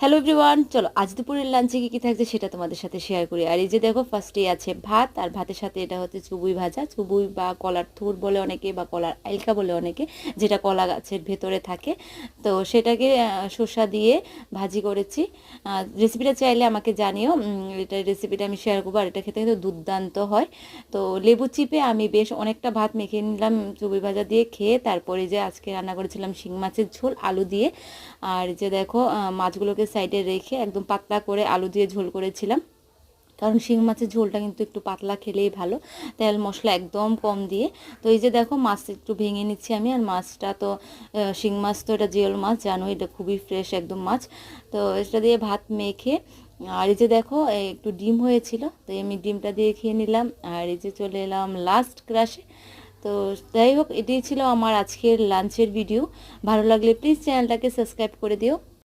Hello everyone, চলো আজ দুপুরের লাঞ্চে কী কী থাকছে সেটা তোমাদের সাথে শেয়ার করি। আর এই যে দেখো, ফার্স্টেই আছে ভাত, আর ভাতের সাথে এটা হচ্ছে চুবুই ভাজা। চুবুই বা কলার থুর বলে অনেকে, বা কলার আইলকা বলে অনেকে, যেটা কলা গাছের ভেতরে থাকে। তো সেটাকে শসা দিয়ে ভাজি করেছি। রেসিপিটা চাইলে আমাকে জানিও, এটা রেসিপিটা আমি শেয়ার করবো। আর এটা খেতে কিন্তু দুর্দান্ত হয়। তো লেবু চিপে আমি বেশ অনেকটা ভাত মেখে নিলাম চুবুই ভাজা দিয়ে খেয়ে। তারপরে যে আজকে রান্না করেছিলাম শিং মাছের ঝোল আলু দিয়ে। আর যে দেখো, মাছগুলোকে সাইডে রেখে একদম পাতলা করে আলু দিয়ে ঝোল করেছিলাম, কারণ শিং মাছের ঝোলটা কিন্তু একটু পাতলা খেলেই ভালো, তেল মশলা একদম কম দিয়ে। তো এই যে দেখো, মাছ একটু ভেঙে নিচ্ছি আমি। আর মাছটা তো শিং মাছ, তো এটা জিওল মাছ, জানো এটা খুবই ফ্রেশ একদম মাছ। তো এটা দিয়ে ভাত মেখে, আর এই যে দেখো একটু ডিম হয়েছিল, তো আমি ডিমটা দিয়ে খেয়ে নিলাম। আর এই যে চলে এলাম লাস্ট ক্রাশে। তো যাই হোক, এটাই ছিল আমার আজকের লাঞ্চের ভিডিও। ভালো লাগলে প্লিজ চ্যানেলটাকে সাবস্ক্রাইব করে দিও।